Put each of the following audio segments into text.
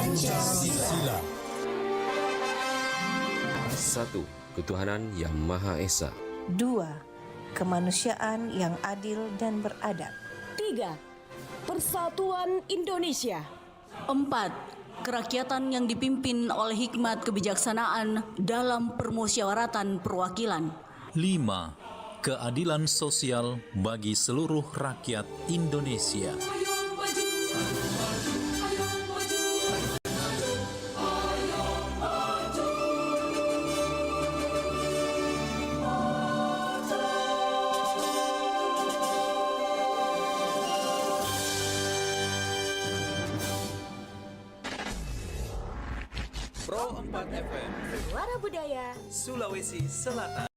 Pancasila. 1. Ketuhanan Yang Maha Esa. 2. Kemanusiaan yang adil dan beradab. 3. Persatuan Indonesia. 4. Kerakyatan yang dipimpin oleh hikmat kebijaksanaan dalam permusyawaratan perwakilan. 5. Keadilan sosial bagi seluruh rakyat Indonesia. Pro 4 FM, Suara Budaya Sulawesi Selatan.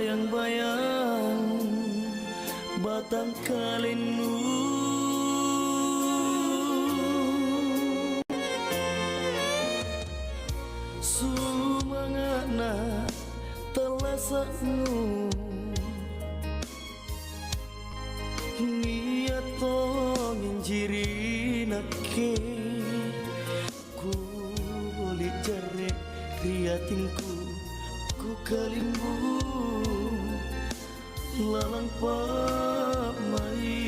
bayang-bayang batang kalenu sumangana telasaknu niat tong injiri nake ku boleh cerek riatinku ku kalimbu lalang pamai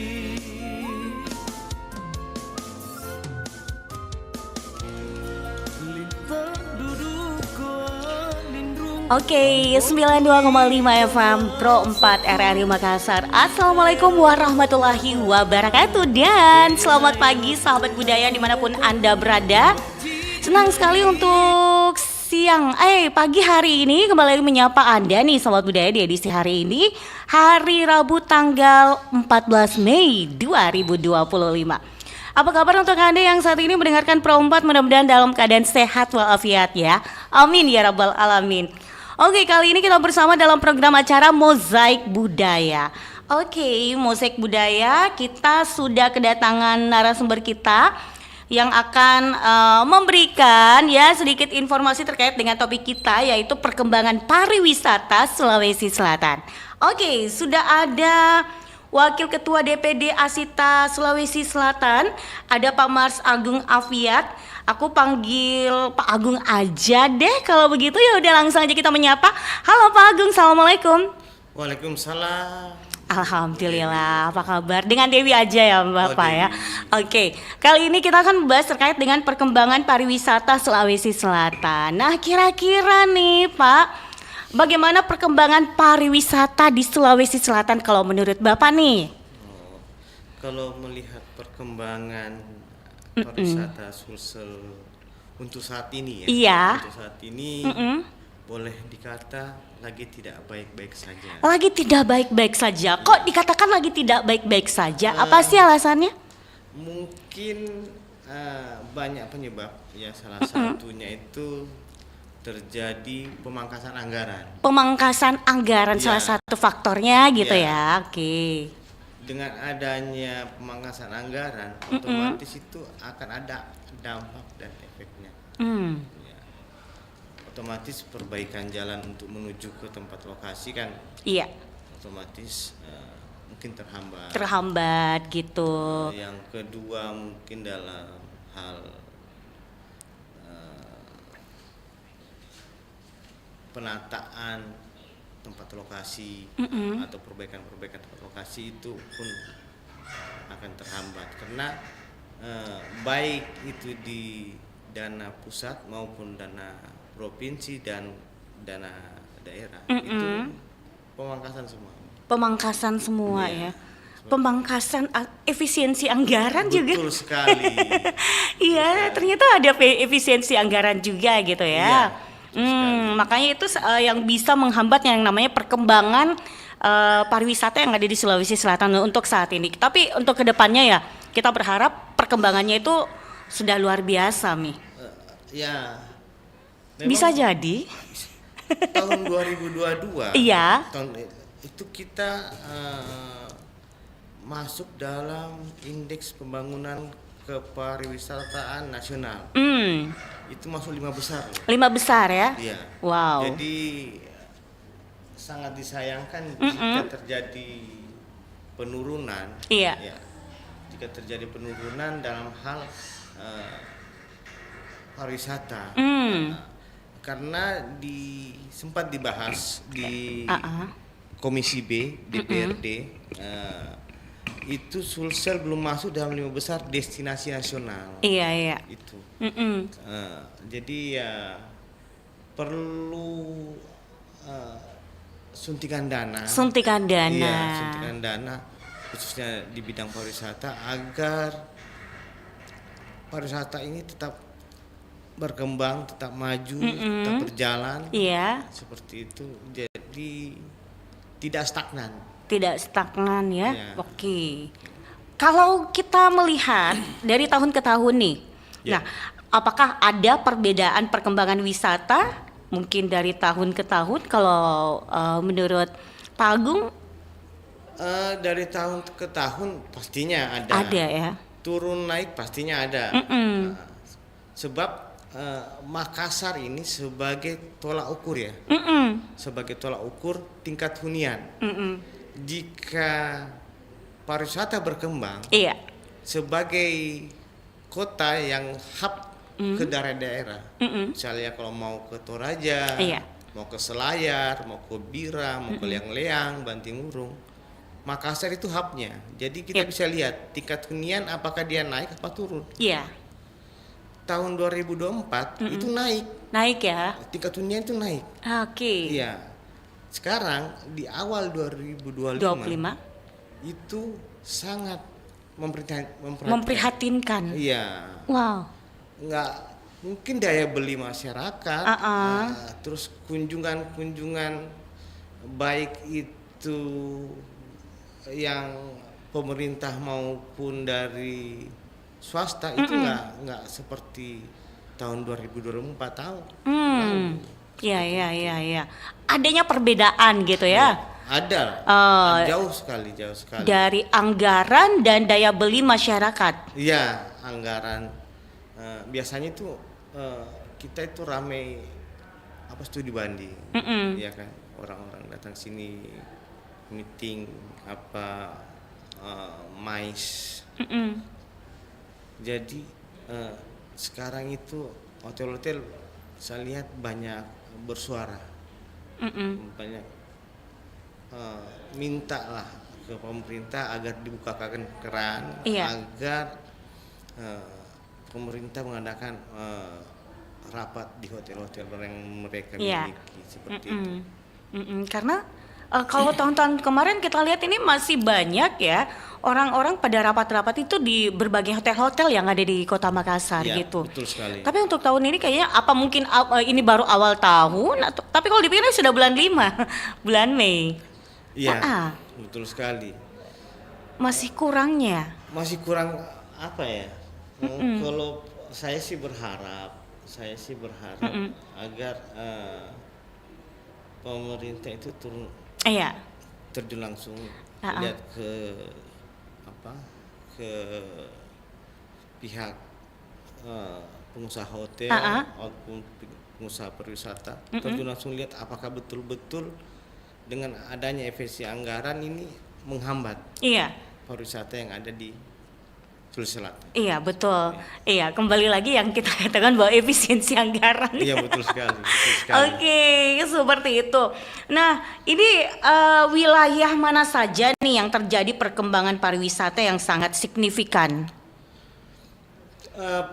lintang duduk lindung. Oke, 92,5 FM Pro 4 RRI Makassar. Assalamualaikum warahmatullahi wabarakatuh. Dan selamat pagi sahabat budaya dimanapun Anda berada. Senang sekali untuk pagi hari ini kembali lagi menyapa Anda nih sahabat budaya di edisi hari ini, hari Rabu tanggal 14 Mei 2025. Apa kabar untuk Anda yang saat ini mendengarkan Pro 4? Mudah-mudahan dalam keadaan sehat walafiat ya. Amin ya rabbal alamin. Oke, kali ini kita bersama dalam program acara Mozaik Budaya. Oke, Mozaik Budaya, kita sudah kedatangan narasumber kita yang akan memberikan ya sedikit informasi terkait dengan topik kita, yaitu perkembangan pariwisata Sulawesi Selatan. Oke, sudah ada Wakil Ketua DPD Asita Sulawesi Selatan, ada Pak Mars Agung Afiat. Aku panggil Pak Agung aja deh kalau begitu, ya udah langsung aja kita menyapa. Halo Pak Agung, assalamualaikum. Waalaikumsalam. Alhamdulillah, apa kabar? Dengan Dewi aja ya Bapak ya. Oke, kali ini kita akan membahas terkait dengan perkembangan pariwisata Sulawesi Selatan. Nah, kira-kira nih Pak, bagaimana perkembangan pariwisata di Sulawesi Selatan kalau menurut Bapak nih? Kalau melihat perkembangan pariwisata Sulsel untuk saat ini ya. Iya. Untuk saat ini boleh dikata lagi tidak baik-baik saja. Lagi tidak baik-baik saja. Kok dikatakan lagi tidak baik-baik saja? Apa sih alasannya? Mungkin banyak penyebab ya, salah satunya itu terjadi pemangkasan anggaran. Pemangkasan anggaran Ya. salah satu faktornya gitu Ya. ya. Oke. Dengan adanya pemangkasan anggaran, otomatis itu akan ada dampak dan efeknya. Ya. Otomatis perbaikan jalan untuk menuju ke tempat lokasi kan, Iya. otomatis mungkin terhambat. Terhambat gitu. Yang kedua mungkin dalam hal penataan tempat lokasi atau perbaikan tempat lokasi itu pun akan terhambat karena baik itu di dana pusat maupun dana provinsi dan dana daerah itu pemangkasan semua. Pemangkasan semua Iya. ya. Pemangkasan efisiensi anggaran juga. Betul sekali. Iya, ternyata ada efisiensi anggaran juga gitu ya. Iya, makanya itu yang bisa menghambat yang namanya perkembangan pariwisata yang ada di Sulawesi Selatan untuk saat ini. Tapi untuk kedepannya ya kita berharap perkembangannya itu sudah luar biasa Mi. Ya. Bisa jadi. Tahun 2022. Iya. Tahun itu kita masuk dalam indeks pembangunan kepariwisataan nasional. Itu masuk 5 besar. 5 besar ya? Iya. Wow. Jadi sangat disayangkan jika terjadi penurunan. Iya. Ya, jika terjadi penurunan dalam hal pariwisata. Karena sempat dibahas di Komisi B DPRD. Itu Sulsel belum masuk dalam 5 besar destinasi nasional. Iya. Itu. Jadi ya perlu suntikan dana. Dana. Iya, suntikan dana khususnya di bidang pariwisata agar pariwisata ini tetap berkembang, tetap maju, tetap berjalan. Iya. Seperti itu. Jadi tidak stagnan. Tidak stagnan ya. Ya. Oke. Kalau kita melihat dari tahun ke tahun nih. Ya. Nah, apakah ada perbedaan perkembangan wisata mungkin dari tahun ke tahun kalau menurut Pak Agung Dari tahun ke tahun pastinya ada. ada ya? Turun naik pastinya ada. Mm-mm. Sebab Makassar ini sebagai tolak ukur ya. Mm-mm. Sebagai tolak ukur tingkat hunian. Mm-mm. Jika pariwisata berkembang Iya. sebagai kota yang hub ke daerah-daerah. Misalnya kalau mau ke Toraja, Iya. mau ke Selayar, mau ke Bira, mau ke Liang-Leang, Bantimurung, Makassar itu hubnya. Jadi kita Yap. bisa lihat tingkat hunian apakah dia naik apa turun. Iya. Tahun 2024 itu naik, Naik ya? tingkat hunian itu naik. Oke. Iya. Sekarang di awal 2025 25 itu sangat memprihatinkan. Iya. Wow. Nggak mungkin daya beli masyarakat, terus kunjungan baik itu yang pemerintah maupun dari swasta itu nggak seperti tahun 2024 tahun. Iya. Adanya perbedaan gitu ya. Ada, Oh. jauh sekali. Dari anggaran dan daya beli masyarakat. Iya, anggaran biasanya itu kita itu ramai studi banding, ya kan, orang-orang datang sini meeting mais. Jadi sekarang itu hotel-hotel saya lihat banyak bersuara, banyak minta lah ke pemerintah agar dibukakan keran, Iya. agar pemerintah mengadakan rapat di hotel-hotel yang mereka Iya. miliki seperti itu. Karena kalau tahun-tahun kemarin kita lihat ini masih banyak ya orang-orang pada rapat-rapat itu di berbagai hotel-hotel yang ada di Kota Makassar Iya, gitu. betul sekali. Tapi untuk tahun ini kayaknya apa mungkin ini baru awal tahun atau tapi kalau dipikir sudah bulan 5, bulan Mei. Iya, betul sekali. Masih kurangnya. Masih kurang apa ya? Kalau saya sih berharap agar pemerintah itu Iya. terjun langsung Ah, lihat ke pihak pengusaha hotel maupun pengusaha pariwisata, terjun langsung lihat apakah betul-betul dengan adanya efisiensi anggaran ini menghambat Iya. pariwisata yang ada di Sulawesi Selatan. Iya, betul. Iya, kembali lagi yang kita katakan bahwa efisiensi anggaran. Iya, betul sekali. Oke, seperti itu. Nah, ini wilayah mana saja nih yang terjadi perkembangan pariwisata yang sangat signifikan?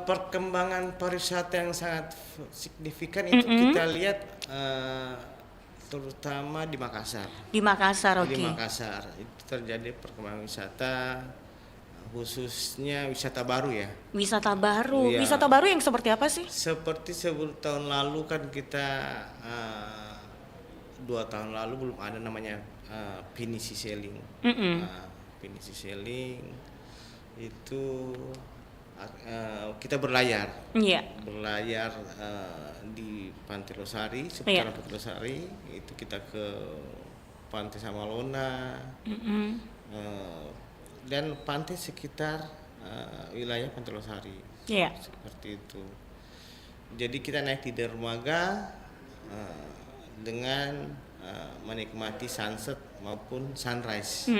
Perkembangan pariwisata yang sangat signifikan itu kita lihat terutama di Makassar. Di Makassar, oke. Di Makassar itu terjadi perkembangan wisata, khususnya wisata baru ya. Wisata baru. Iya. Wisata baru yang seperti apa sih? Seperti 10 tahun lalu kan kita 2 tahun lalu belum ada namanya pinisi sailing. Pinisi sailing itu kita berlayar. Iya. Berlayar di Pantai Losari, seputaran Pantai Losari, itu kita ke Pantai Samalona. Dan pantai sekitar wilayah Pantai Losari. Iya. Seperti itu. Jadi kita naik di dermaga dengan menikmati sunset maupun sunrise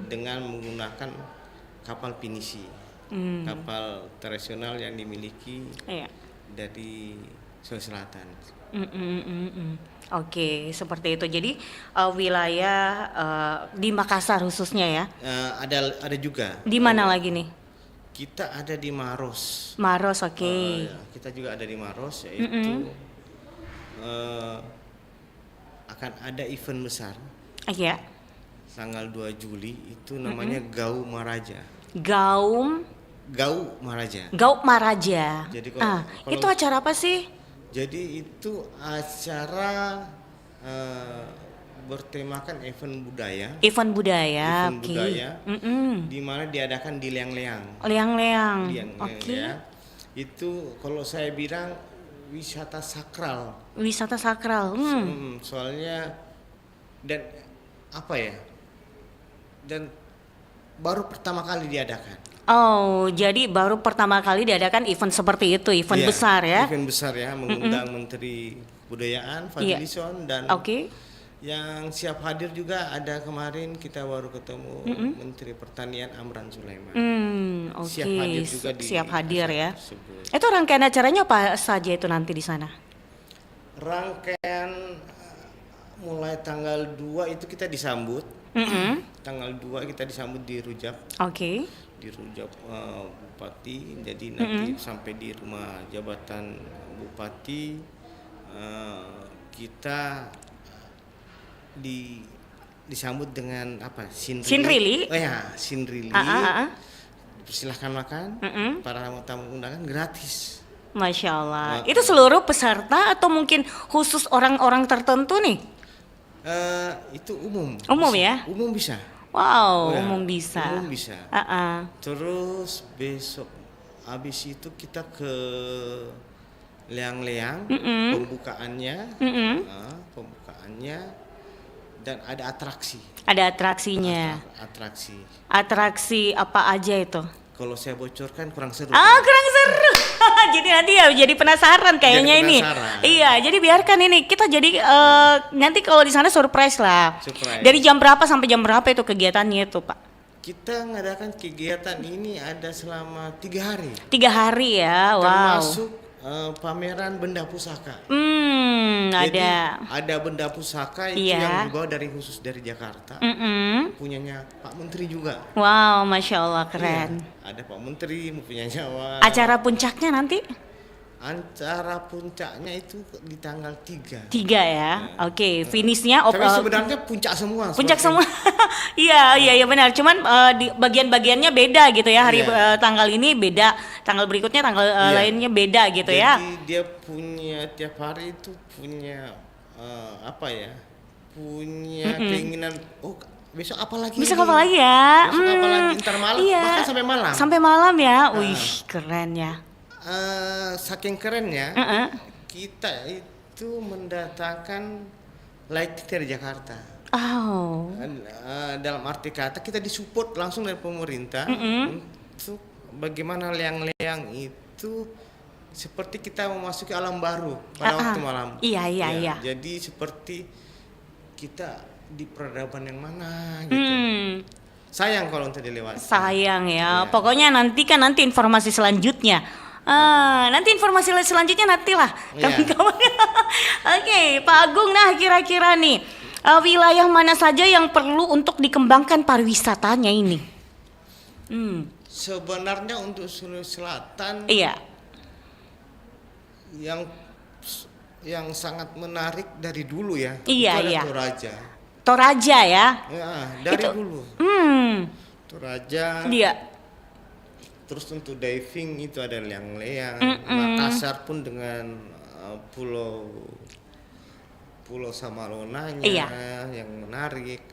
dengan menggunakan kapal pinisi, kapal tradisional yang dimiliki dari Sulawesi Selatan. Oke, seperti itu. Jadi wilayah di Makassar khususnya ya. Ada juga. Di mana lagi nih? Kita ada di Maros. Maros, oke. Kita juga ada di Maros, yaitu akan ada event besar. Iya. Tanggal 2 Juli itu namanya Gau Maraja. Gau Maraja. Jadi itu acara apa sih? Jadi itu acara bertemakan event budaya. Event budaya, oke. Di mana diadakan di Liang-Leang. Liang-Leang. Oke. Itu kalau saya bilang wisata sakral. Wisata sakral. Soalnya dan apa ya? Dan baru pertama kali diadakan. Oh, jadi baru pertama kali diadakan event seperti itu, event Iya, besar ya? Event besar ya, mengundang Menteri Kebudayaan Fadlizon dan Oke. yang siap hadir juga ada kemarin kita baru ketemu Menteri Pertanian Amran Sulaiman. Oke. Siap hadir juga di Siap hadir ya. tersebut. Itu rangkaian acaranya apa saja itu nanti di sana? Rangkaian mulai tanggal 2 itu kita disambut. Tanggal 2 kita disambut di Rujak. Oke. Di Rujak Bupati, jadi nanti sampai di rumah jabatan Bupati kita disambut dengan apa? Sinrili. Oh ya, sinrili. Silahkan makan. Para tamu undangan gratis. Masya Allah. Itu seluruh peserta atau mungkin khusus orang-orang tertentu nih? Itu umum. Umum bisa. ya? Umum bisa. Wow, Ya, umum bisa. Umum bisa. Terus besok habis itu kita ke Leang-Leang, pembukaannya dan ada atraksi. Ada atraksinya. Atraksi apa aja itu? Kalau saya bocorkan kurang seru. Kurang seru. Jadi nanti ya jadi penasaran kayaknya Jadi ini. penasaran. Iya, jadi biarkan ini kita jadi nanti kalau di sana surprise lah. Surprise. Dari jam berapa sampai jam berapa itu kegiatannya itu, Pak? Kita mengadakan kegiatan ini ada selama 3 hari. 3 hari ya, wow. Termasuk pameran benda pusaka. Ada. Jadi ada benda pusaka itu yang dibawa khusus dari Jakarta. Punyanya Pak Menteri juga. Wow, Masya Allah, keren. Iya, ada Pak Menteri punya Jawa. Acara puncaknya nanti? Acara puncaknya itu di tanggal 3. 3 ya, oke. Finishnya Tapi sebenarnya puncak semua. Puncak semua. Iya benar. Cuman di bagian-bagiannya beda gitu ya. Hari tanggal ini beda, tanggal berikutnya tanggal lainnya beda gitu. Jadi ya. dia punya tiap hari itu punya apa ya? Punya keinginan. Oh, besok apa lagi? Besok apa lagi ya? Besok apa lagi? Ntar malam, bahkan sampai malam. Sampai malam ya. Wih, keren ya. Saking kerennya, kita itu mendatangkan lighting dari Jakarta. Oh. Dalam arti kata kita disupport langsung dari pemerintah untuk bagaimana leang-leang itu seperti kita memasuki alam baru pada waktu malam. Iya. Jadi seperti kita di peradaban yang mana gitu. Sayang kalau untuk dilewati. Sayang ya. Pokoknya nanti informasi selanjutnya. Nanti informasi selanjutnya nantilah kawan-kawan. Oke, Pak Agung, nah kira-kira nih wilayah mana saja yang perlu untuk dikembangkan pariwisatanya ini? Sebenarnya untuk Sulawesi Selatan, yang sangat menarik dari dulu ya, itu ada Toraja. Toraja ya? Ya, dari dulu. Toraja. Iya. Terus untuk diving itu ada Leang-Leang, Makassar pun dengan pulau Samalonanya yang menarik.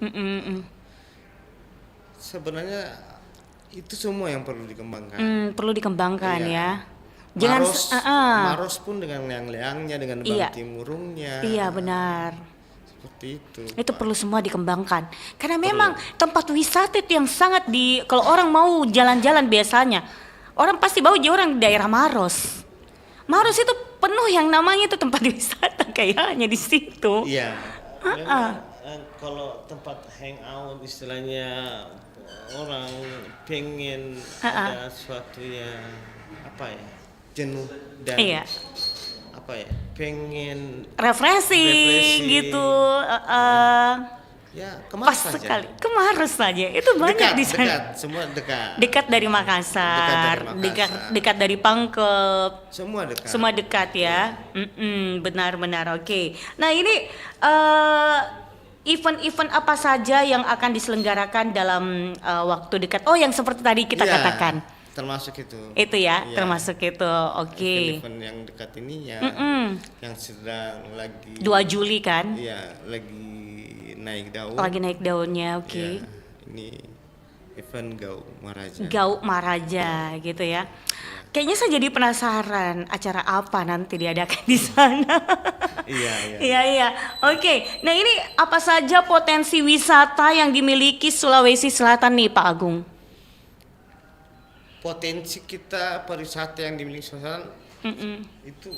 Sebenarnya itu semua yang perlu dikembangkan. Perlu dikembangkan ya. Jangan Maros pun dengan Leang-Leangnya, dengan Bantimurungnya. Iya benar. Seperti itu. Itu perlu semua dikembangkan. Karena memang tempat wisata itu yang sangat kalau orang mau jalan-jalan biasanya, orang pasti bawa orang daerah Maros. Maros itu penuh yang namanya itu tempat wisata kayaknya di situ. Iya. Kalau tempat hangout istilahnya orang pengen ada suatu yang jenuh dan pengen refreshing gitu. Ya, pas sekali. Ke Maros saja. Itu banyak di sana. Semua dekat. Dekat dari Makassar, dekat dari Pangkep. Semua dekat ya. Benar-benar. Oke. Nah, ini event-event apa saja yang akan diselenggarakan dalam waktu dekat? Oh, yang seperti tadi kita katakan. Termasuk itu. Itu ya, termasuk itu. Oke. Event yang dekat ini ya, yang sedang lagi 2 Juli kan? Iya, lagi naik daun. Lagi naik daunnya, oke. Ya, ini event Gauk Maraja. Gauk Maraja gitu ya. kayaknya saya jadi penasaran acara apa nanti diadakan di sana. Iya. Oke. Nah, ini apa saja potensi wisata yang dimiliki Sulawesi Selatan nih, Pak Agung? Potensi kita pariwisata yang dimiliki Sulawesi itu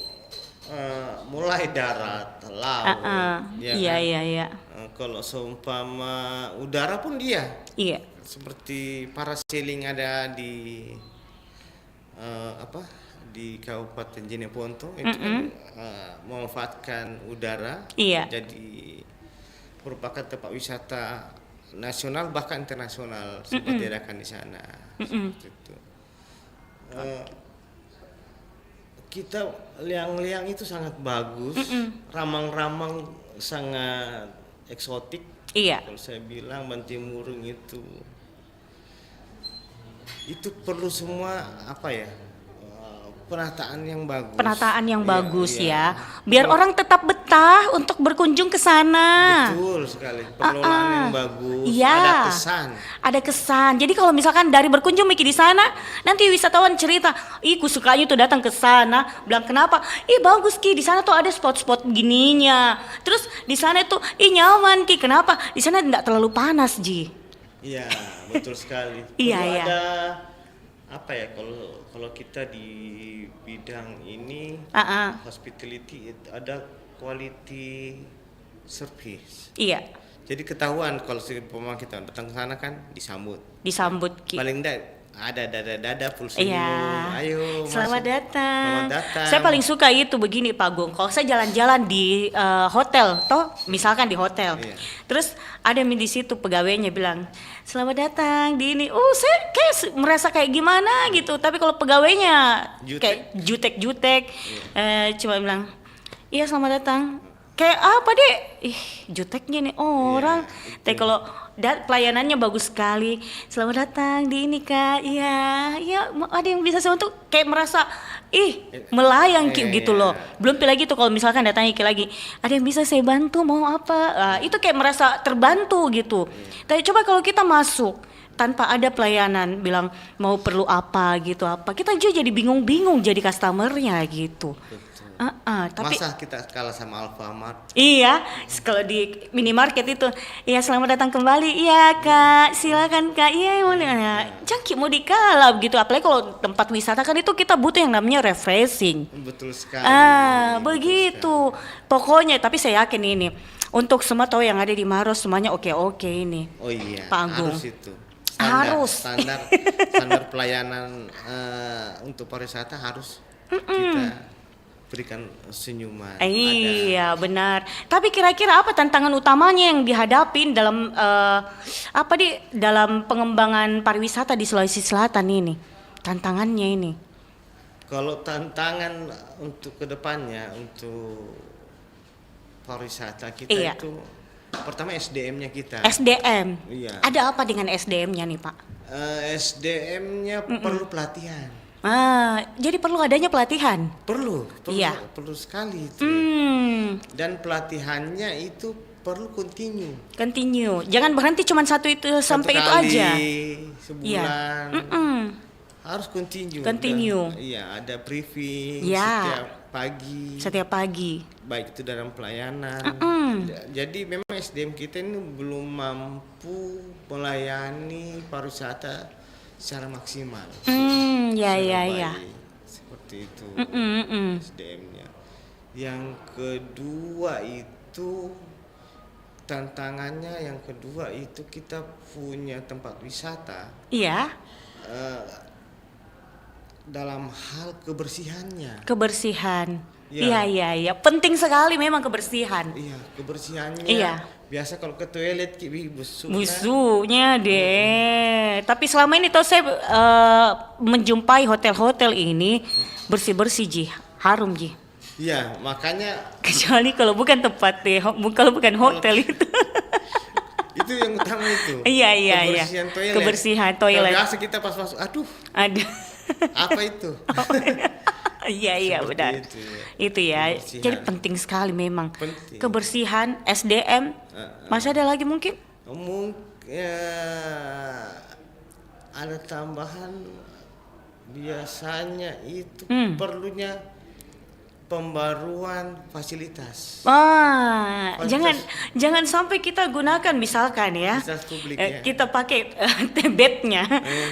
mulai darat, laut, Iya. Kalau seumpama udara pun dia. Iya. Seperti parasailing ada di di Kabupaten Jeneponto itu kan memanfaatkan udara. Iya. Jadi merupakan tempat wisata nasional bahkan internasional seperti diadakan di sana. Seperti itu. Kita liang-liang itu sangat bagus, ramang-ramang sangat eksotik. Iya. Kalau saya bilang Bantimurung itu perlu semua penataan yang bagus. Penataan yang bagus iya. ya. Biar orang tetap betah untuk berkunjung ke sana. Betul sekali. Pengelolaan yang bagus. Iya. Ada kesan. Ada kesan. Jadi kalau misalkan dari berkunjung Miki di sana, nanti wisatawan cerita, "Ih, ku sukanya tuh datang ke sana." Bilang, "Kenapa?" "Ih, bagus Ki, di sana tuh ada spot-spot gininya. Terus di sana tuh, ih nyaman Ki. Kenapa? Di sana enggak terlalu panas, Ji." Iya, betul sekali. Iya. Ada kalau kita di bidang ini hospitality ada quality service. Iya. Jadi ketahuan kalau kita datang ke sana kan disambut Ki. paling enggak ada dada full senyum. Iya. Ayo Selamat masuk. datang. Selamat datang. Saya paling suka itu begini Pak Gung. Kalau saya jalan-jalan di hotel, misalkan di hotel. Iya. Terus ada di situ pegawainya bilang, "Selamat datang di ini." Saya kayak merasa kayak gimana gitu. Tapi kalau pegawainya kayak jutek-jutek, cuma bilang, "Iya, selamat datang." Kayak apa deh? Juteknya nih orang. Tapi kalau pelayanannya bagus sekali. "Selamat datang di ini Kak." Iya, ada yang bisa saya untuk kayak merasa melayang gitu loh. Belum lagi tuh kalau misalkan datang lagi, "Ada yang bisa saya bantu, mau apa?" Itu kayak merasa terbantu gitu. Tapi coba kalau kita masuk tanpa ada pelayanan, bilang mau perlu apa gitu kita juga jadi bingung-bingung jadi customernya gitu. Tapi masa kita kalah sama Alfamart? Iya, kalau di minimarket itu, "Iya, selamat datang kembali." "Iya Kak, silakan Kak." "Iya, jangki mau dikalah gitu." Apalagi kalau tempat wisata kan itu kita butuh yang namanya refreshing. Betul sekali. Begitu. Pokoknya, tapi saya yakin ini untuk semua tahu yang ada di Maros semuanya oke ini. Oh iya, Pak Agung. harus itu. Harus. Standar pelayanan untuk pariwisata harus kita berikan senyuman. Iya, benar. Tapi kira-kira apa tantangan utamanya yang dihadapin dalam dalam pengembangan pariwisata di Sulawesi Selatan ini? Tantangannya ini. Kalau tantangan untuk kedepannya untuk pariwisata kita itu pertama SDM-nya kita. SDM. Iya. Ada apa dengan SDM-nya nih, Pak? SDM-nya perlu pelatihan. Jadi perlu adanya pelatihan. Perlu Iya. sekali itu. Dan pelatihannya itu perlu continue. Jangan berhenti cuma satu sampai itu aja. Sebulan. Iya. Harus continue. Iya, ada briefing setiap pagi. Baik itu dalam pelayanan. Jadi memang SDM kita ini belum mampu melayani pariwisata secara maksimal. Iya. Seperti itu. SDM-nya. Yang kedua itu tantangannya kita punya tempat wisata. Iya. Dalam hal kebersihannya. Iya. Penting sekali memang kebersihan. Iya, kebersihannya. Iya. Biasa kalau ke toilet busuknya deh. Tapi selama ini saya menjumpai hotel-hotel ini bersih-bersih Ji, harum Ji. Iya, makanya kecuali kalau bukan tempat kalau bukan hotel itu. Itu yang utama itu. Iya. Kebersihan toilet. Biasa kita pas masuk, aduh. Ada. Apa itu? Iya benar. Itu ya. Jadi penting sekali memang. Kebersihan, SDM. Masih ada lagi mungkin? Ada tambahan Biasanya itu perlunya pembaruan fasilitas. Jangan sampai kita gunakan misalkan ya. Fasilitas publik, ya. Kita pakai bednya.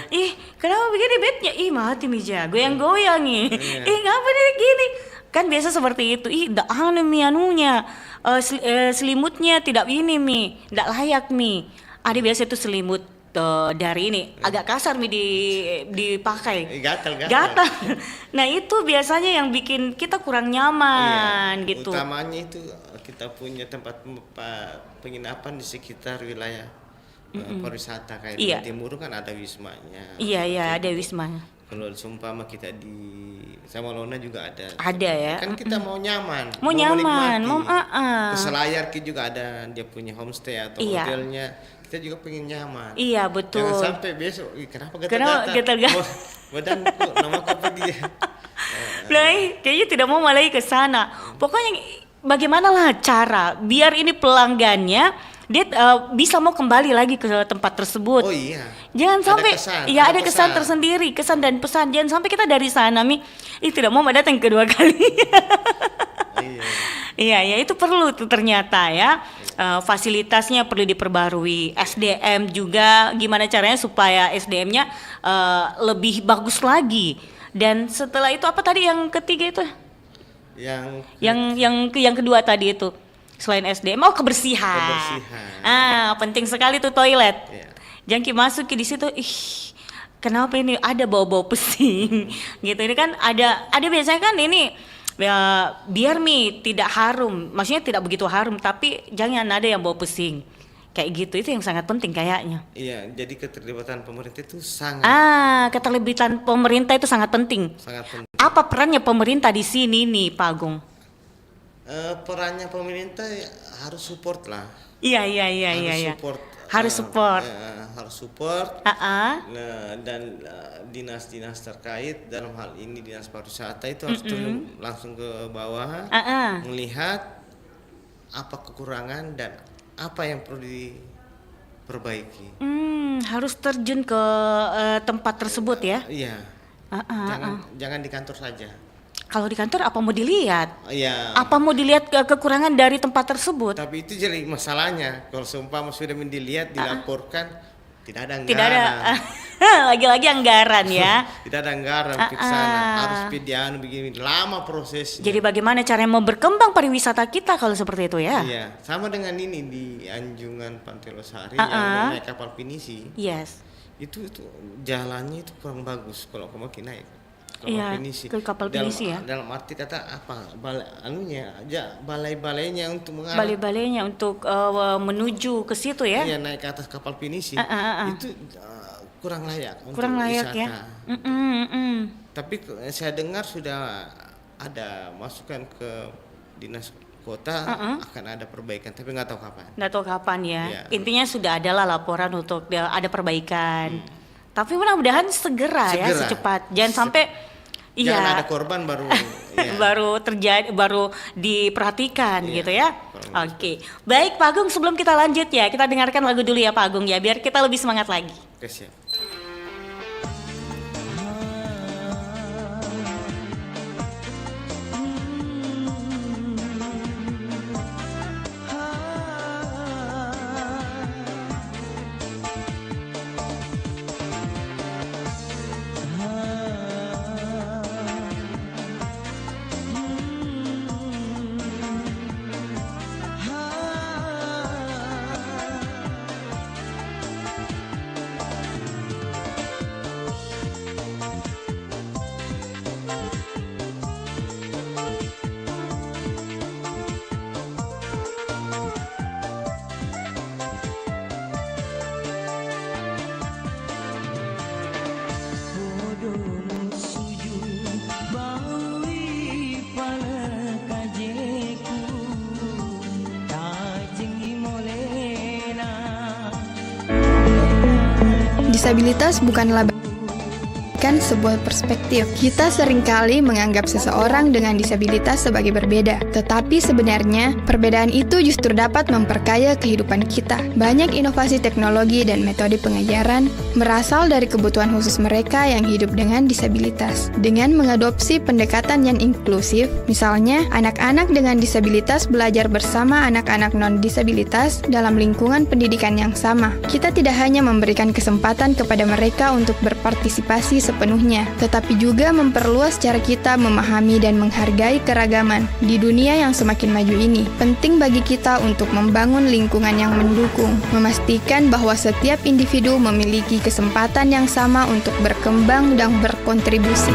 Ih, kenapa begini bednya? Ih, mati mija, goyang-goyang nih. Ngapa nih gini? Kan biasa seperti itu. Ih, anunya. Selimutnya tidak ini mi, tidak layak mi. Ada biasa itu selimut dari ini agak kasar mi dipakai. Gatal. Nah, itu biasanya yang bikin kita kurang nyaman gitu. Utamanya itu kita punya tempat penginapan di sekitar wilayah pariwisata kayak di Timur kan ada wismanya. Iya, ada wisma. Kalau seumpama kita di Samalona juga ada. Ada ya. Kan kita mau nyaman. Mau nyaman, Ke Selayar kita juga ada dia punya homestay atau hotelnya. Kita juga pengen nyaman. Iya, betul. Jangan sampai besok, kenapa gatal-gatal? Badanku, nama apa dia? Kayaknya tidak mau malah ke sana. Pokoknya bagaimanalah cara biar ini pelanggannya dia bisa mau kembali lagi ke tempat tersebut. Oh iya. Jangan sampai ada kesan tersendiri, kesan dan pesan. Jangan sampai kita dari sana tidak mau datang kedua kali. Iya, itu perlu tuh ternyata ya. Fasilitasnya perlu diperbarui, SDM juga gimana caranya supaya SDM-nya lebih bagus lagi. Dan setelah itu apa tadi yang ketiga itu? Yang kedua tadi itu selain SDM, kebersihan. Penting sekali tuh toilet. Jangan masuk di situ, kenapa ini ada bau-bau pesing gitu. Ini kan ada biasanya kan ini biar tidak harum, maksudnya tidak begitu harum, tapi jangan ada yang bau pesing kayak gitu. Itu yang sangat penting kayaknya. Iya, jadi keterlibatan pemerintah itu sangat. Keterlibatan pemerintah itu sangat penting. Sangat penting. Apa perannya pemerintah di sini nih, Pak Agung? Perannya pemerintah harus support lah. Iya. Harus support. Harus support. Dan dinas-dinas terkait dalam hal ini dinas pariwisata itu harus turun langsung ke bawah, melihat apa kekurangan dan apa yang perlu diperbaiki. Harus terjun ke tempat tersebut ya. Iya. Jangan di kantor saja. Kalau di kantor apa mau dilihat? Iya. Apa mau dilihat kekurangan dari tempat tersebut? Tapi itu jadi masalahnya. Kalau seumpama sudah dilihat, dilaporkan, tidak ada anggaran. Tidak ada. Lagi-lagi anggaran ya. Tidak ada anggaran ke sana. Harus pidian begini, lama prosesnya. Jadi bagaimana caranya mau berkembang pariwisata kita kalau seperti itu ya? Iya, sama dengan ini di Anjungan Pantai Losari yang naik kapal pinisi. Yes. Itu jalannya itu kurang bagus kalau kamu naik. Ke kapal pinisi ya. Dalam arti kata apa? Balai-balainya untuk mengarah. Balai-balainya untuk menuju ke situ ya. Iya, naik ke atas kapal pinisi. Itu kurang layak untuk wisata. Ya. Tapi saya dengar sudah ada masukan ke dinas kota akan ada perbaikan, tapi nggak tahu kapan. Nggak tahu kapan ya. Intinya sudah adalah laporan untuk ada perbaikan. Tapi mudah-mudahan segera ya, secepat. Jangan sampai jangan ada korban baru baru diperhatikan gitu ya. Oke. Baik Pak Agung, sebelum kita lanjut ya, kita dengarkan lagu dulu ya Pak Agung ya, biar kita lebih semangat lagi. Oke, siap. Disabilitas bukanlah memberikan sebuah perspektif. Kita seringkali menganggap seseorang dengan disabilitas sebagai berbeda, tetapi sebenarnya perbedaan itu justru dapat memperkaya kehidupan kita. Banyak inovasi teknologi dan metode pengajaran berasal dari kebutuhan khusus mereka yang hidup dengan disabilitas. Dengan mengadopsi pendekatan yang inklusif, misalnya anak-anak dengan disabilitas belajar bersama anak-anak non-disabilitas dalam lingkungan pendidikan yang sama. Kita tidak hanya memberikan kesempatan kepada mereka untuk berpartisipasi sepenuhnya, tetapi juga memperluas cara kita memahami dan menghargai keragaman. Di dunia yang semakin maju ini, penting bagi kita untuk membangun lingkungan yang mendukung, memastikan bahwa setiap individu memiliki kesempatan yang sama untuk berkembang dan berkontribusi.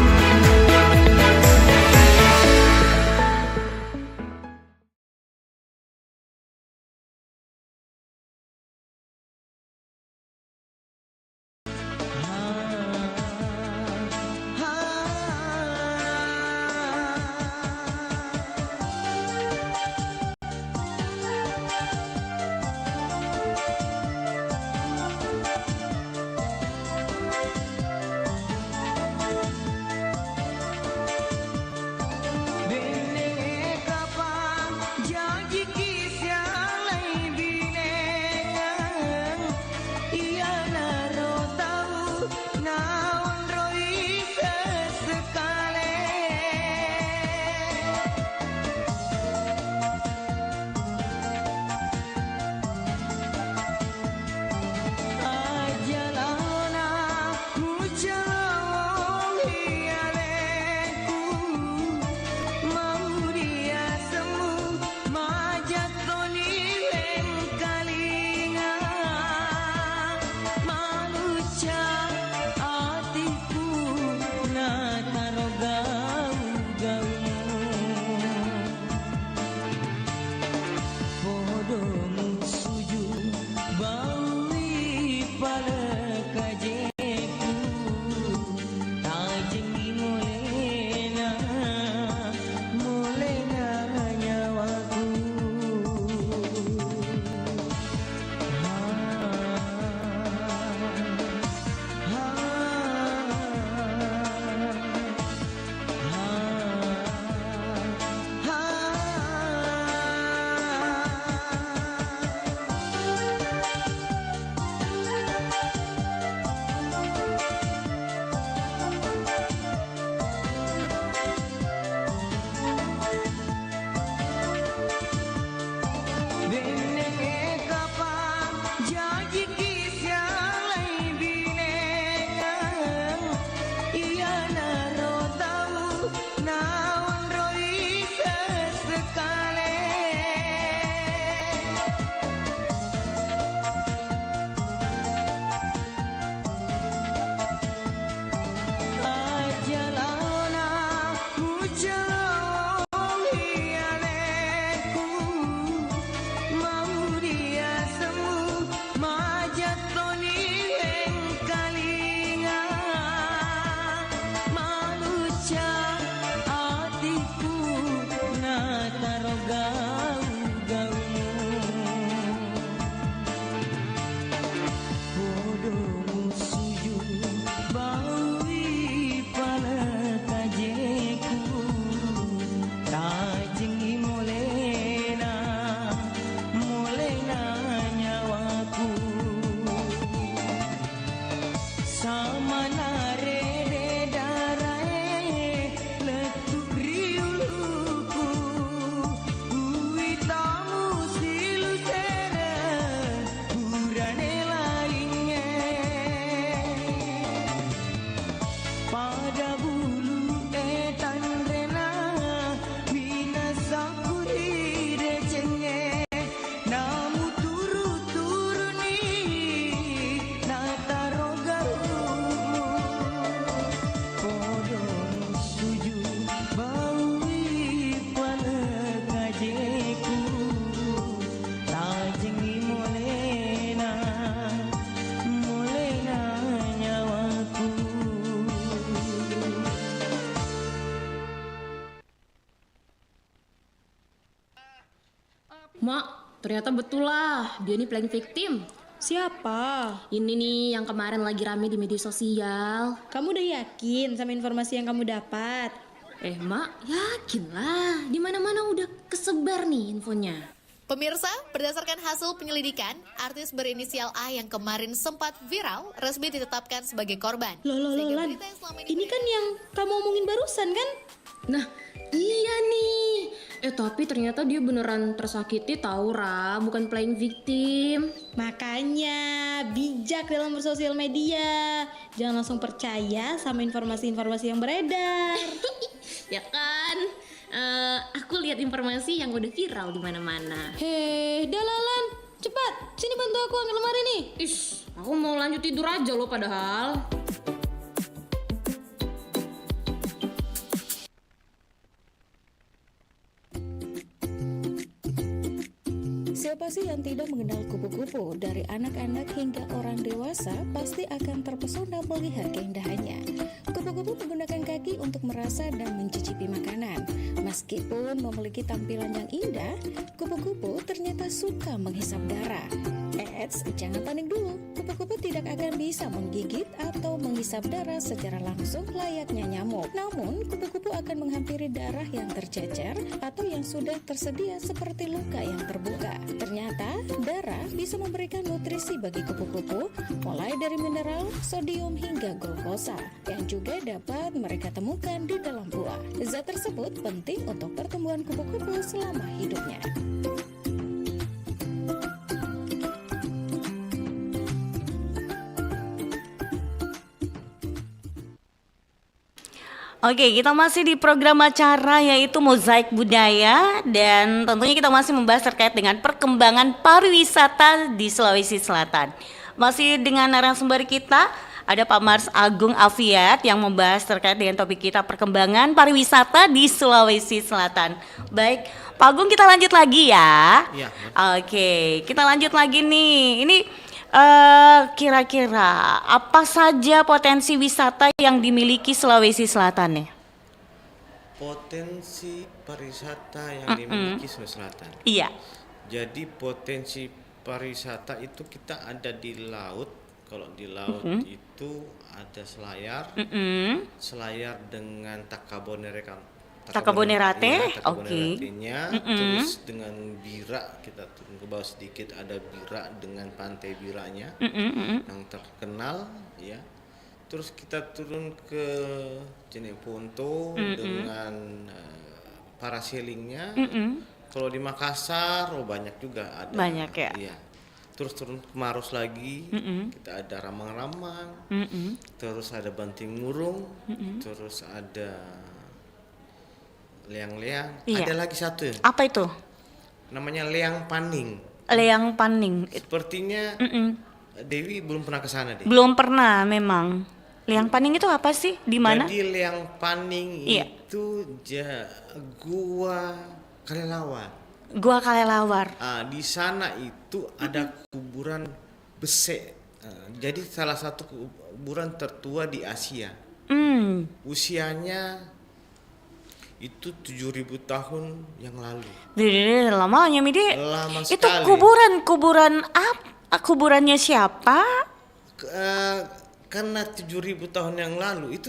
Mak, ternyata betul lah, dia ini playing victim. Siapa? Ini nih yang kemarin lagi rame di media sosial. Kamu udah yakin sama informasi yang kamu dapat? Mak, yakin lah. Di mana-mana udah kesebar nih infonya. Pemirsa, berdasarkan hasil penyelidikan, artis berinisial A yang kemarin sempat viral resmi ditetapkan sebagai korban. Loh, Lan. Ini kan yang kamu omongin barusan kan? Nah, iya nih. Tapi ternyata dia beneran tersakiti tahu, Ra, bukan playing victim. Makanya bijak dalam bersosial media. Jangan langsung percaya sama informasi-informasi yang beredar. Ya kan? Aku lihat informasi yang udah viral di mana-mana. Dalalan, cepat, sini bantu aku ambil lemari nih. Aku mau lanjut tidur aja loh padahal. Siapa sih yang tidak mengenal kupu-kupu? Dari anak-anak hingga orang dewasa pasti akan terpesona melihat keindahannya. Kupu-kupu menggunakan kaki untuk merasa dan mencicipi makanan. Meskipun memiliki tampilan yang indah, kupu-kupu ternyata suka menghisap darah. Jangan panik dulu. Kupu-kupu tidak akan bisa menggigit atau menghisap darah secara langsung layaknya nyamuk. Namun, kupu-kupu akan menghampiri darah yang tercecer atau yang sudah tersedia seperti luka yang terbuka. Ternyata, darah bisa memberikan nutrisi bagi kupu-kupu, mulai dari mineral, sodium hingga glukosa, yang juga dapat mereka temukan di dalam buah. Zat tersebut penting untuk pertumbuhan kupu-kupu selama hidupnya. Oke, kita masih di program acara yaitu Mozaik Budaya dan tentunya kita masih membahas terkait dengan perkembangan pariwisata di Sulawesi Selatan. Masih dengan narasumber kita ada Pak Mars Agung Afiat yang membahas terkait dengan topik kita perkembangan pariwisata di Sulawesi Selatan. Baik, Pak Agung kita lanjut lagi ya. Iya. Oke, kita lanjut lagi nih. Ini kira-kira apa saja potensi wisata yang dimiliki Sulawesi Selatan nih? Potensi pariwisata yang dimiliki Sulawesi Selatan. Iya. Jadi potensi pariwisata itu kita ada di laut. Kalau di laut itu ada Selayar, Selayar dengan Takabonerate, Takabonerate-nya, terus dengan Bira kita turun ke bawah sedikit ada Bira dengan pantai Biranya yang terkenal ya. Terus kita turun ke Jeneponto dengan parasailingnya. Kalau di Makassar banyak juga ada. Banyak ya. Iya. Terus turun ke Maros lagi, kita ada Ramang-Ramang, terus ada Banting Murung, terus ada Leang-leang, ada lagi satu. Apa itu? Namanya Leang Paning. Leang Paning. Sepertinya Dewi belum pernah ke sana deh. Belum pernah memang. Leang Paning itu apa sih? Di mana? Jadi Leang Paning itu gua Kalelawar. Gua Kalelawar. Di sana itu ada kuburan besek. Jadi salah satu kuburan tertua di Asia. Usianya itu 7.000 tahun yang lalu. Lamanya Midi. Lama itu sekali. kuburan apa? Kuburannya siapa? Karena 7.000 tahun yang lalu itu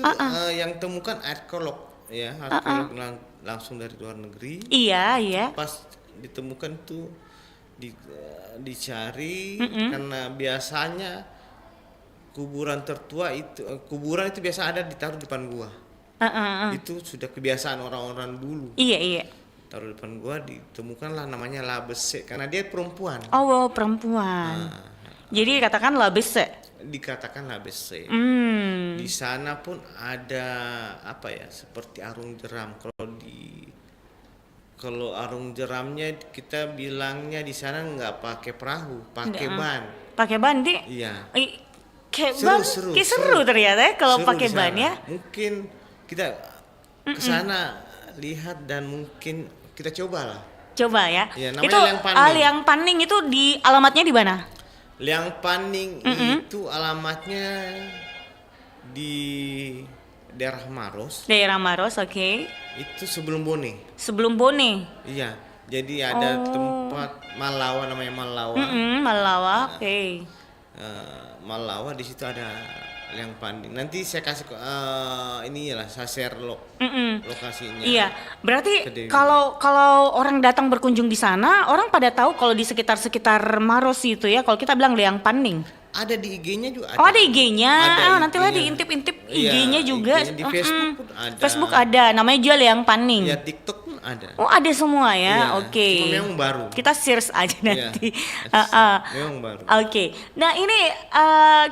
yang temukan arkeolog ya, arkeolog langsung dari luar negeri. Iya. Pas ditemukan tuh dicari karena biasanya kuburan tertua itu kuburan itu biasa ada ditaruh depan gua. Itu sudah kebiasaan orang-orang dulu. Iya. Taruh depan gua ditemukanlah namanya Labese karena dia perempuan. Oh, perempuan. Jadi katakan Labese. Dikatakan Labese. Di sana pun ada apa ya? Seperti arung jeram. Kalau arung jeramnya kita bilangnya di sana nggak pakai perahu, pakai ban. Pakai ban, Di? Iya. Seru ternyata ya kalau pakai ban ya. Mungkin kita ke sana lihat dan mungkin kita cobalah. Coba ya. Namanya Itu Leang Paning. Leang Paning itu di alamatnya di mana? Leang Paning itu alamatnya di daerah Maros. Daerah Maros, oke. Itu sebelum Bone. Sebelum Bone. Iya. Jadi ada tempat Malawa namanya Malawa. Malawa, oke. Malawa di situ ada Liang Panding. Nanti saya kasih inilah saya share lokasinya. Iya, berarti Ke Dewi. kalau orang datang berkunjung di sana, orang pada tahu kalau di sekitar Maros itu ya, kalau kita bilang Liang Panding. Ada di IG-nya juga ada. Oh, ada IG-nya. Ada Nantilah IG-nya. diintip-intip Iya, IG-nya juga. IG-nya di Facebook pun ada. Facebook ada, namanya juga Liang Panding. Ya, TikTok pun ada. Oh, ada semua Iya, ya. Oke. cuma memang baru. Kita search aja Iya, nanti. memang baru. Oke. Nah, ini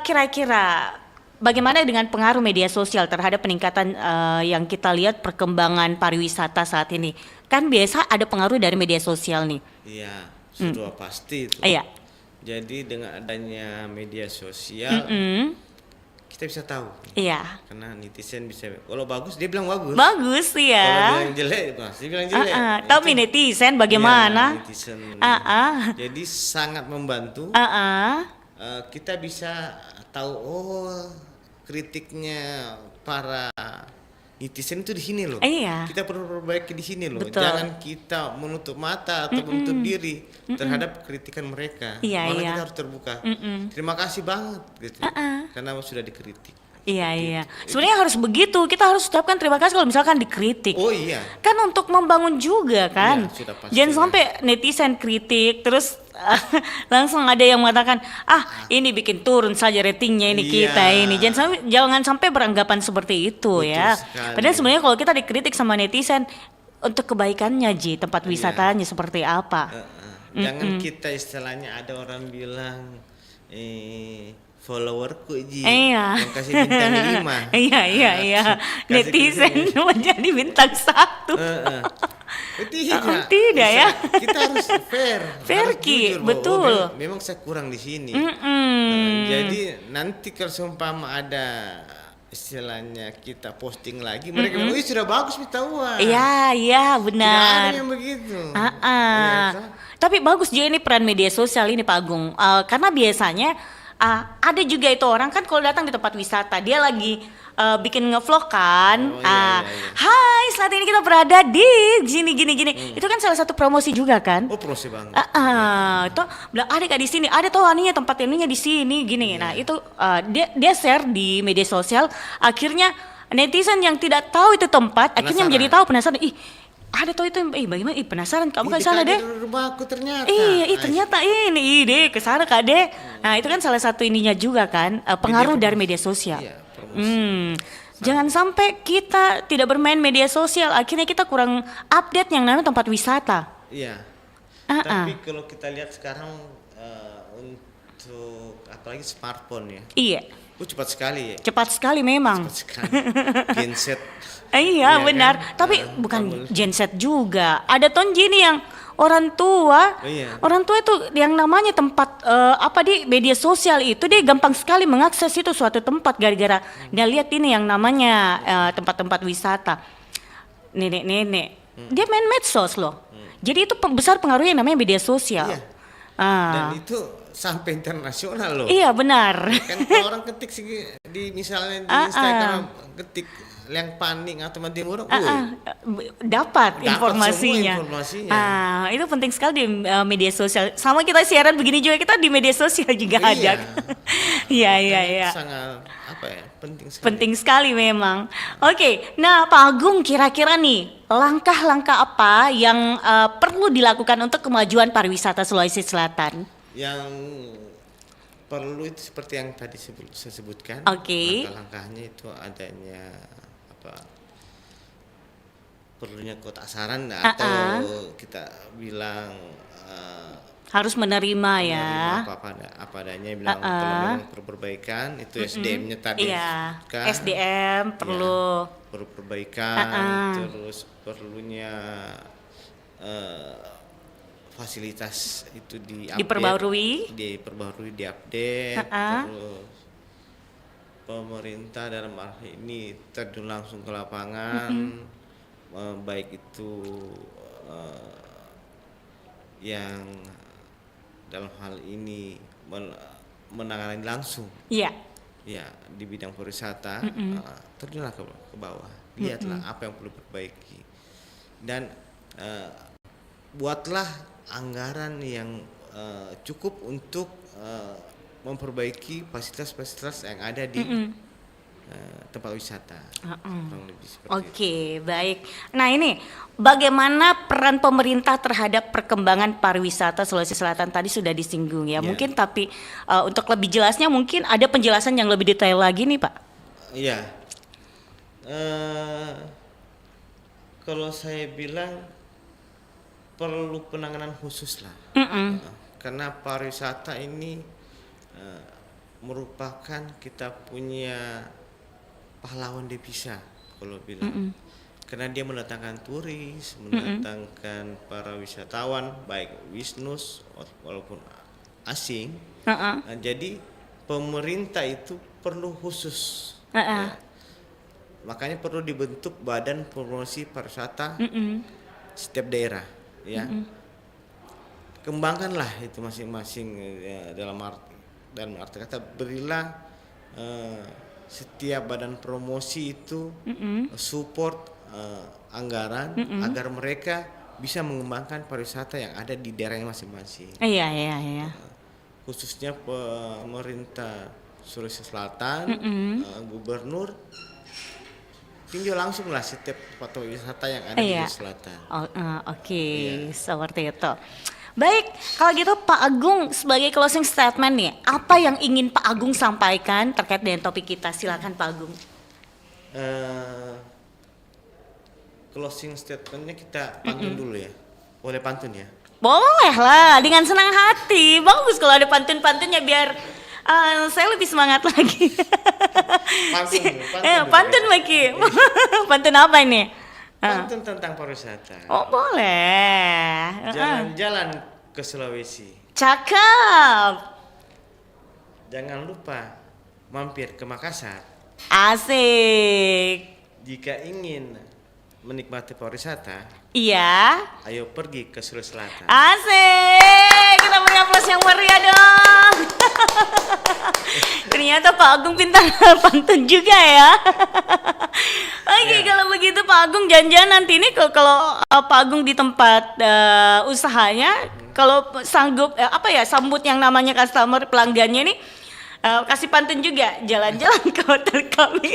kira-kira bagaimana dengan pengaruh media sosial terhadap peningkatan yang kita lihat perkembangan pariwisata saat ini? Kan biasa ada pengaruh dari media sosial nih. Iya, sudah pasti itu. Iya. Jadi dengan adanya media sosial, kita bisa tahu. Iya. Karena netizen bisa, kalau bagus dia bilang bagus. Bagus ya. Kalau bilang jelek, pasti bilang jelek. Tapi netizen bagaimana? Iya, netizen. Jadi sangat membantu. Kita bisa tahu kritiknya para netizen itu di sini loh. Iya. Kita perlu perbaiki di sini loh. Betul. Jangan kita menutup mata atau menutup diri terhadap kritikan mereka. Iya, Malah iya. kita harus terbuka. Terima kasih banget gitu. Karena sudah dikritik. Iya. Sebenarnya harus begitu. Kita harus ucapkan terima kasih kalau misalkan dikritik. Oh iya. Kan untuk membangun juga kan. Iya, sudah pasti. Jangan sampai netizen kritik terus langsung ada yang mengatakan ini bikin turun saja ratingnya ini Iya. kita ini. Jangan sampai beranggapan seperti itu. Betul ya. sekali. Padahal sebenarnya kalau kita dikritik sama netizen untuk kebaikannya tempat wisatanya seperti apa. Jangan kita istilahnya ada orang bilang followerku Iya. yang kasih bintang 5. Iya. Netizen menjadi bintang 1. Tidak ya. Kita harus fair. Fair, harus Ki, jujur bahwa, betul. memang saya kurang di sini. Jadi nanti kalau seumpama ada istilahnya kita posting lagi, mereka bilang, sudah bagus tahuan. Iya, benar. Tidak ada yang begitu. Tapi bagus juga ini peran media sosial ini Pak Agung. Karena biasanya ada juga itu orang kan kalau datang di tempat wisata dia lagi bikin ngevlog kan. Hai, saat ini kita berada di gini. Itu kan salah satu promosi juga kan? Oh, promosi banget. Itu bilang ada Kak di sini, ada tuh aninya tempat ininya di sini gini. Nah, itu dia share di media sosial, akhirnya netizen yang tidak tahu itu tempat akhirnya menjadi tahu, penasaran. Ada tuh itu, bagaimana? Penasaran kamu ke sana deh. Rumahku ternyata. Ternyata ini ide ke sana Kak Dek. Nah, itu kan salah satu ininya juga kan, pengaruh dari media sosial. Iya, Jangan sampai kita tidak bermain media sosial, akhirnya kita kurang update yang namanya tempat wisata. Iya. Tapi kalau kita lihat sekarang untuk apalagi smartphone ya. Iya. Cepat sekali ya. Cepat sekali memang. Cepat sekali. Genset. Iya benar. Kan? Tapi bukan genset juga. Ada Tonji nih yang orang tua. Orang tua itu yang namanya tempat di media sosial itu dia gampang sekali mengakses itu suatu tempat gara-gara dia lihat ini yang namanya tempat-tempat wisata. Nenek-nenek. Dia main medsos loh. Jadi itu besar pengaruhnya yang namanya media sosial. Iya. Dan itu sampai internasional loh. Iya benar. Kan kalau orang ketik di misalnya di Instagram ketik Liang Panding atau Mati Murung, dapat informasinya. Itu penting sekali di media sosial. Sama kita siaran begini juga kita di media sosial juga ada. Iya. Sangat penting sekali. Penting sekali memang. Oke, nah Pak Agung kira-kira nih langkah-langkah apa yang perlu dilakukan untuk kemajuan pariwisata Sulawesi Selatan? Yang perlu itu seperti yang tadi saya sebutkan. Langkah-langkahnya itu adanya perlunya kotak saran atau kita bilang harus menerima ya. Apa adanya bilang kalau memang perlu perbaikan itu SDM-nya tadi. Kan? SDM perlu perbaikan, terus perlunya fasilitas itu diperbarui, diupdate, terus pemerintah dalam hal ini terjun langsung ke lapangan, baik itu yang dalam hal ini menangani langsung, ya di bidang pariwisata, terjunlah ke bawah, lihatlah apa yang perlu diperbaiki dan buatlah anggaran yang cukup untuk memperbaiki fasilitas-fasilitas yang ada di tempat wisata. Kurang lebih seperti itu. Oke, baik. Nah ini, bagaimana peran pemerintah terhadap perkembangan pariwisata Sulawesi Selatan tadi sudah disinggung ya. Mungkin tapi untuk lebih jelasnya mungkin ada penjelasan yang lebih detail lagi nih Pak. Iya. Kalau saya bilang perlu penanganan khusus lah. Karena pariwisata ini merupakan kita punya pahlawan devisa kalau bilang. Karena dia mendatangkan turis, mendatangkan para wisatawan baik bisnis walaupun asing. Jadi pemerintah itu perlu khusus. Ya. Makanya perlu dibentuk badan promosi pariwisata setiap daerah, ya. Kembangkanlah itu masing-masing ya, dalam arti kata berilah setiap badan promosi itu support anggaran agar mereka bisa mengembangkan pariwisata yang ada di daerahnya masing-masing. Iya. Khususnya pemerintah Sulawesi Selatan, gubernur tinjau langsung lah setiap tempat wisata yang ada di selatan. Oke, seperti itu. Baik, kalau gitu Pak Agung sebagai closing statement nih, apa yang ingin Pak Agung sampaikan terkait dengan topik kita? Silakan Pak Agung. Closing statementnya kita pantun dulu ya. Boleh pantun ya? Boleh lah, dengan senang hati. Bagus kalau ada pantun-pantunnya biar saya lebih semangat lagi. Pantun lagi. Pantun apa ini? Pantun tentang pariwisata. Oh boleh. Jalan-jalan ke Sulawesi. Cakep. Jangan lupa mampir ke Makassar. Asik. Jika ingin menikmati pariwisata, iya, ayo pergi ke Sulawesi Selatan. Asik. Kita beri aplaus yang meriah dong. Ternyata Pak Agung pintar pantun juga ya. Oke, kalau begitu Pak Agung janjian nanti ini kalau Pak Agung di tempat usahanya, kalau sanggup sambut yang namanya customer pelanggannya nih, kasih pantun juga jalan-jalan ke hotel kami.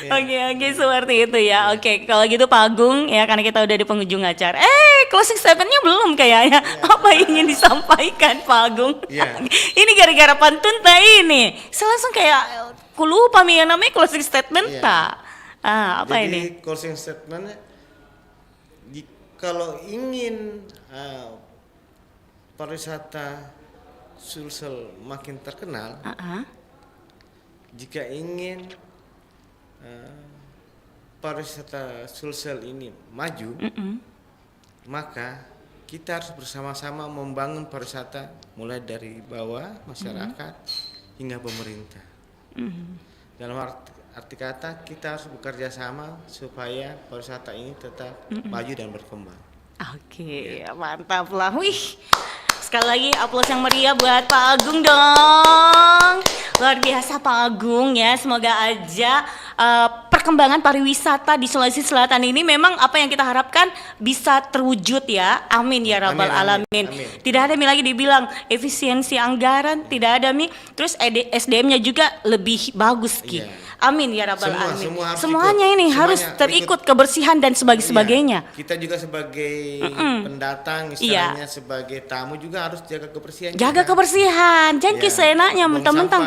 Oke, seperti itu ya. Oke, kalau gitu Pak Agung ya, karena kita udah di penghujung acara. Closing statement-nya belum kayaknya. Apa yang ingin disampaikan Pak Agung? Ini gara-gara pantun ini. Saya langsung kayak lupa yang namanya closing statement tak. Apa Jadi, ini? Closing statement-nya kalau ingin pariwisata Sulsel makin terkenal, jika ingin pariwisata Sulsel ini maju, maka kita harus bersama-sama membangun pariwisata mulai dari bawah masyarakat hingga pemerintah. Dalam arti kata kita harus bekerja sama supaya pariwisata ini tetap maju dan berkembang. Oke, mantap lah. Wih, sekali lagi aplaus yang meriah buat Pak Agung dong. Luar biasa Pak Agung ya. Semoga aja perkembangan pariwisata di Sulawesi Selatan ini memang apa yang kita harapkan bisa terwujud ya. Amin ya rabbal alamin. Tidak ada lagi dibilang efisiensi anggaran, tidak ada Terus SDM-nya juga lebih bagus Ki. Amin ya rabbal alamin. Semuanya ini harus terikut kebersihan dan sebagainya. Kita juga sebagai pendatang, istilahnya sebagai tamu juga harus jaga kebersihan. Jaga kebersihan, jangan seenaknya mentang-mentang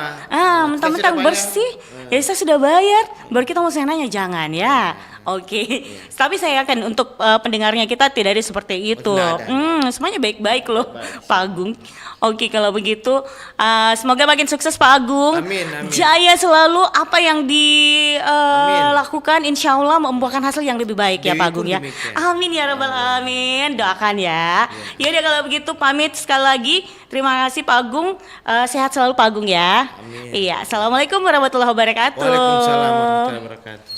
mentang-mentang bersih. Ya saya sudah bayar, baru kita mau seenaknya, jangan ya. Oke. Tapi saya yakin untuk pendengarnya kita tidak ada seperti itu. Semuanya baik-baik loh Pak Agung. Oke, kalau begitu semoga makin sukses Pak Agung. Amin. Jaya selalu, apa yang dilakukan insya Allah membuahkan hasil yang lebih baik ya Pak Agung ya. Amin ya rabbal alamin. Doakan ya. Ya udah kalau begitu pamit sekali lagi. Terima kasih Pak Agung. Sehat selalu Pak Agung ya. Amin. Iya. Assalamualaikum warahmatullahi wabarakatuh. Waalaikumsalam warahmatullahi wabarakatuh.